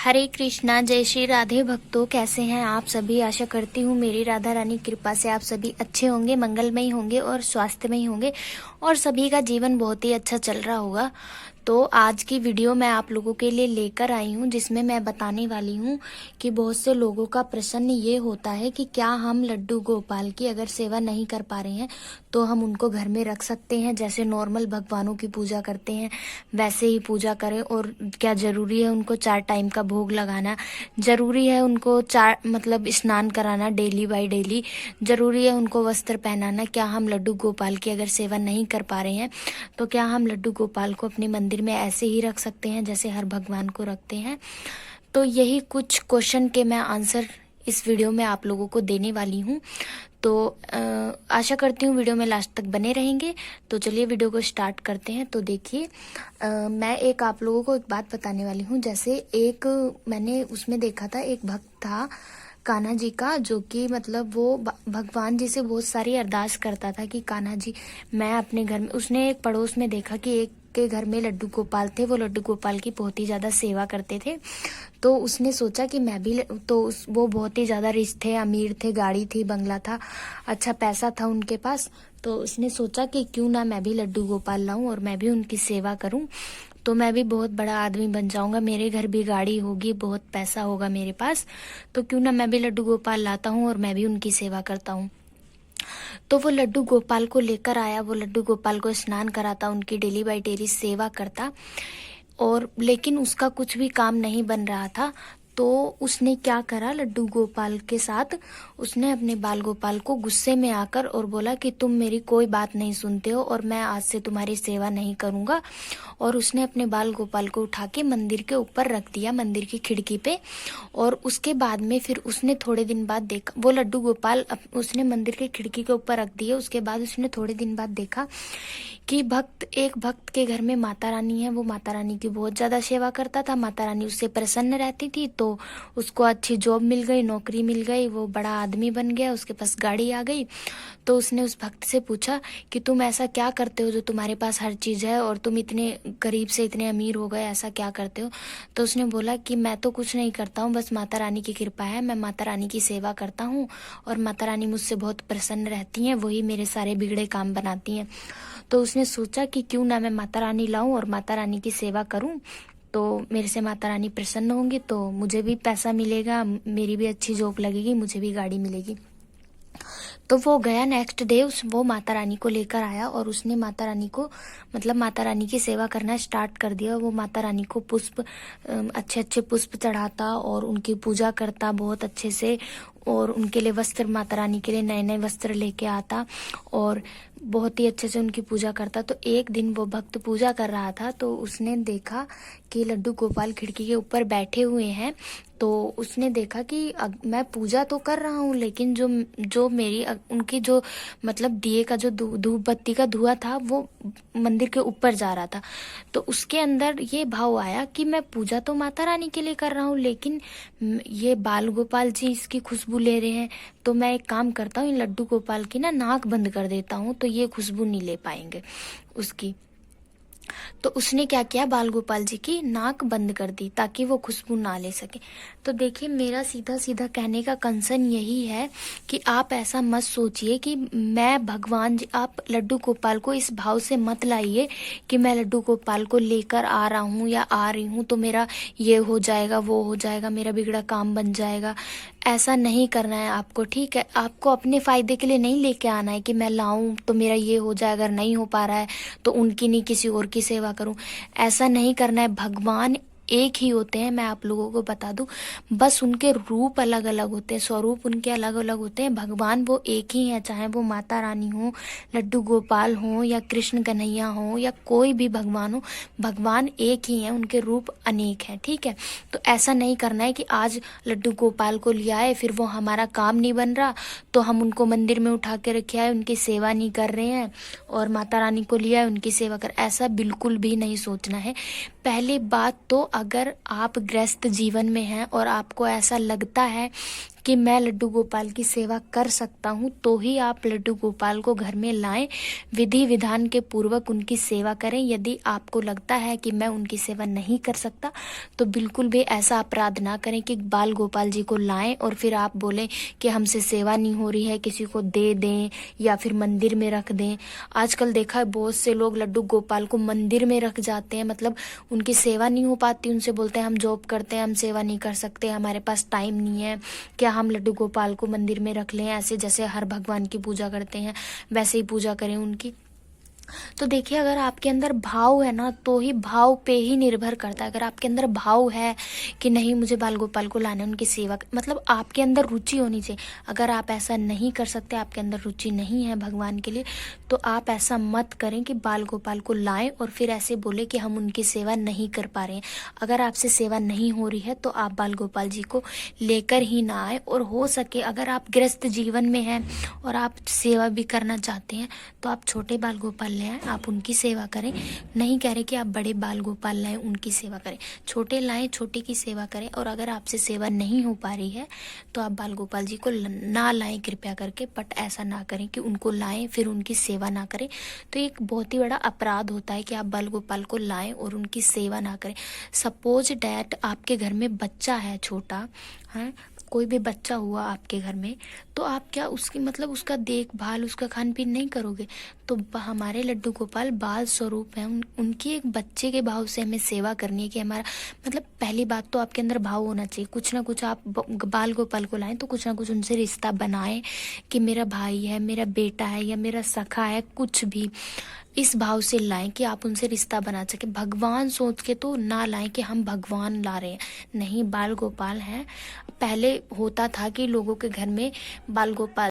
हरे कृष्णा, जय श्री राधे भक्तों। कैसे हैं आप सभी? आशा करती हूँ मेरी राधा रानी कृपा से आप सभी अच्छे होंगे, मंगलमय होंगे और स्वास्थ्यमय होंगे और सभी का जीवन बहुत ही अच्छा चल रहा होगा। तो आज की वीडियो मैं आप लोगों के लिए लेकर आई हूँ, जिसमें मैं बताने वाली हूँ कि बहुत से लोगों का प्रश्न ये होता है कि क्या हम लड्डू गोपाल की अगर सेवा नहीं कर पा रहे हैं तो हम उनको घर में रख सकते हैं, जैसे नॉर्मल भगवानों की पूजा करते हैं वैसे ही पूजा करें? और क्या ज़रूरी है उनको 4 टाइम का भोग लगाना? ज़रूरी है उनको 4 मतलब स्नान कराना डेली बाय डेली? ज़रूरी है उनको वस्त्र पहनाना? क्या हम लड्डू गोपाल की अगर सेवा नहीं कर पा रहे हैं तो क्या हम लड्डू गोपाल को अपने मंदिर में ऐसे ही रख सकते हैं जैसे हर भगवान को रखते हैं? तो यही कुछ क्वेश्चन के मैं आंसर इस वीडियो में आप लोगों को देने वाली हूँ। तो आशा करती हूँ वीडियो में लास्ट तक बने रहेंगे। तो चलिए वीडियो को स्टार्ट करते हैं। तो देखिए, मैं एक आप लोगों को एक बात बताने वाली हूँ। जैसे एक मैंने उसमें देखा था, एक भक्त था कान्हा जी का, जो कि मतलब वो भगवान जी से बहुत सारी अरदास करता था कि कान्हा जी मैं अपने घर में, उसने एक पड़ोस में देखा कि एक के घर में लड्डू गोपाल थे, वो लड्डू गोपाल की बहुत ही ज़्यादा सेवा करते थे। तो उसने सोचा कि मैं भी वो बहुत ही ज़्यादा रिच थे, अमीर थे, गाड़ी थी, बंगला था, अच्छा पैसा था उनके पास। तो उसने सोचा कि क्यों ना मैं भी लड्डू गोपाल लाऊं और मैं भी उनकी सेवा करूं, तो मैं भी बहुत बड़ा आदमी बन जाऊंगा, मेरे घर भी गाड़ी होगी, बहुत पैसा होगा मेरे पास, तो क्यों ना मैं भी लड्डू गोपाल लाता हूँ और मैं भी उनकी सेवा करता हूँ। तो वो लड्डू गोपाल को लेकर आया, वो लड्डू गोपाल को स्नान कराता, उनकी डेली बाय डेली सेवा करता, और लेकिन उसका कुछ भी काम नहीं बन रहा था। तो उसने क्या करा लड्डू गोपाल के साथ, उसने अपने बाल गोपाल को गुस्से में आकर और बोला कि तुम मेरी कोई बात नहीं सुनते हो और मैं आज से तुम्हारी सेवा नहीं करूंगा। और उसने अपने बाल गोपाल को उठा के मंदिर के ऊपर रख दिया, मंदिर की खिड़की पे। और उसके बाद में फिर उसने थोड़े दिन बाद देखा, वो लड्डू गोपाल उसने मंदिर की खिड़की के ऊपर रख दिए। उसके बाद उसने थोड़े दिन बाद देखा कि एक भक्त के घर में माता रानी है, वो माता रानी की बहुत ज़्यादा सेवा करता था, माता रानी उससे प्रसन्न रहती थी। तो उसको अच्छी जॉब मिल गई, नौकरी मिल गई, वो बड़ा आदमी बन गया, उसके पास गाड़ी आ गई। तो उसने उस भक्त से पूछा कि तुम ऐसा क्या करते हो जो तुम्हारे पास हर चीज़ है और तुम इतने गरीब से इतने अमीर हो गए, ऐसा क्या करते हो? तो उसने बोला कि मैं तो कुछ नहीं करता हूँ, बस माता रानी की कृपा है, मैं माता रानी की सेवा करता हूँ और माता रानी मुझसे बहुत प्रसन्न रहती हैं, वही मेरे सारे बिगड़े काम बनाती हैं। तो उसने सोचा कि क्यों ना मैं माता रानी लाऊं और माता रानी की सेवा करूं, तो मेरे से माता रानी प्रसन्न होंगी, तो मुझे भी पैसा मिलेगा, मेरी भी अच्छी जॉब लगेगी, मुझे भी गाड़ी मिलेगी। तो वो गया नेक्स्ट डे, वो माता रानी को लेकर आया और उसने माता रानी को मतलब माता रानी की सेवा करना स्टार्ट कर दिया। वो माता रानी को पुष्प, अच्छे अच्छे पुष्प चढ़ाता और उनकी पूजा करता बहुत अच्छे से, और उनके लिए वस्त्र, माता रानी के लिए नए नए वस्त्र लेके आता और बहुत ही अच्छे से उनकी पूजा करता। तो एक दिन वो भक्त पूजा कर रहा था, तो उसने देखा कि लड्डू गोपाल खिड़की के ऊपर बैठे हुए हैं। तो उसने देखा कि मैं पूजा तो कर रहा हूँ, लेकिन जो जो मेरी उनकी जो मतलब दिए का जो धूप बत्ती का धुआं था वो मंदिर के ऊपर जा रहा था। तो उसके अंदर ये भाव आया कि मैं पूजा तो माता रानी के लिए कर रहा हूँ, लेकिन ये बाल गोपाल जी इसकी खुशबू ले रहे हैं, तो मैं एक काम करता हूँ, इन लड्डू गोपाल की ना नाक बंद कर देता हूँ, तो ये खुशबू नहीं ले पाएंगे उसकी। तो उसने क्या किया, बाल गोपाल जी की नाक बंद कर दी ताकि वो खुशबू ना ले सके। तो देखिए, मेरा सीधा सीधा कहने का कंसर्न यही है कि आप ऐसा मत सोचिए कि मैं भगवान जी, आप लड्डू गोपाल को इस भाव से मत लाइए कि मैं लड्डू गोपाल को लेकर आ रहा हूँ या आ रही हूँ तो मेरा ये हो जाएगा, वो हो जाएगा, मेरा बिगड़ा काम बन जाएगा। ऐसा नहीं करना है आपको, ठीक है? आपको अपने फायदे के लिए नहीं लेके आना है कि मैं लाऊं तो मेरा ये हो जाए, अगर नहीं हो पा रहा है तो उनकी नहीं किसी और की सेवा करूं। ऐसा नहीं करना है। भगवान एक ही होते हैं, मैं आप लोगों को बता दूं, बस उनके रूप अलग अलग होते हैं, स्वरूप उनके अलग अलग होते हैं। भगवान वो एक ही है, चाहे वो माता रानी हो, लड्डू गोपाल हो या कृष्ण कन्हैया हो या कोई भी भगवान हो, भगवान एक ही है, उनके रूप अनेक हैं, ठीक है? तो ऐसा नहीं करना है कि आज लड्डू गोपाल को लिया है, फिर वो हमारा काम नहीं बन रहा तो हम उनको मंदिर में उठा के रखे आए, उनकी सेवा नहीं कर रहे हैं, और माता रानी को लिया है उनकी सेवा कर। ऐसा बिल्कुल भी नहीं सोचना है। पहली बात तो, अगर आप गृहस्थ जीवन में हैं और आपको ऐसा लगता है कि मैं लड्डू गोपाल की सेवा कर सकता हूँ, तो ही आप लड्डू गोपाल को घर में लाएं, विधि विधान के पूर्वक उनकी सेवा करें। यदि आपको लगता है कि मैं उनकी सेवा नहीं कर सकता, तो बिल्कुल भी ऐसा अपराध ना करें कि बाल गोपाल जी को लाएं और फिर आप बोलें कि हमसे सेवा नहीं हो रही है, किसी को दे दें या फिर मंदिर में रख दें। आजकल देखा है बहुत से लोग लड्डू गोपाल को मंदिर में रख जाते हैं, मतलब उनकी सेवा नहीं हो पाती, उनसे बोलते हैं हम जॉब करते हैं, हम सेवा नहीं कर सकते, हमारे पास टाइम नहीं है, क्या हम लड्डू गोपाल को मंदिर में रख लें। ऐसे जैसे हर भगवान की पूजा करते हैं वैसे ही पूजा करें उनकी। तो देखिए, अगर आपके अंदर भाव है ना, तो ही भाव पे ही निर्भर करता है। अगर आपके अंदर भाव है कि नहीं मुझे बाल गोपाल को लाना है, उनकी सेवा, मतलब आपके अंदर रुचि होनी चाहिए। अगर आप ऐसा नहीं कर सकते, आपके अंदर रुचि नहीं है भगवान के लिए, तो आप ऐसा मत करें कि बाल गोपाल को लाएं और फिर ऐसे बोले कि हम उनकी सेवा नहीं कर पा रहे हैं। अगर आपसे सेवा नहीं हो रही है तो आप बाल गोपाल जी को लेकर ही ना आए। और हो सके अगर आप गृहस्थ जीवन में हैं और आप सेवा भी करना चाहते हैं, तो आप छोटे बाल गोपाल ले आए, आप उनकी सेवा करें। नहीं कह रहे कि आप बड़े बाल गोपाल लाएं उनकी सेवा करें, छोटे लाएं छोटे की सेवा करें। और अगर आपसे सेवा नहीं हो पा रही है तो आप बाल गोपाल जी को ना लाएं कृपया करके, बट ऐसा ना करें कि उनको लाएं फिर उनकी सेवा ना करें। तो एक बहुत ही बड़ा अपराध होता है कि आप बाल गोपाल को लाएं और उनकी सेवा ना करें। सपोज डैट आपके घर में बच्चा है छोटा, है कोई भी बच्चा हुआ आपके घर में, तो आप क्या उसकी मतलब उसका देखभाल, उसका खान पीन नहीं करोगे? तो हमारे लड्डू गोपाल बाल स्वरूप हैं, उनकी एक बच्चे के भाव से हमें सेवा करनी है कि हमारा मतलब पहली बात तो आपके अंदर भाव होना चाहिए। कुछ ना कुछ आप बाल गोपाल को लाएं तो कुछ ना कुछ उनसे रिश्ता बनाएं कि मेरा भाई है, मेरा बेटा है या मेरा सखा है, कुछ भी इस भाव से लाएं कि आप उनसे रिश्ता बना सके। भगवान सोच के तो ना लाएं कि हम भगवान ला रहे हैं, नहीं, बाल गोपाल हैं। पहले होता था कि लोगों के घर में बाल गोपाल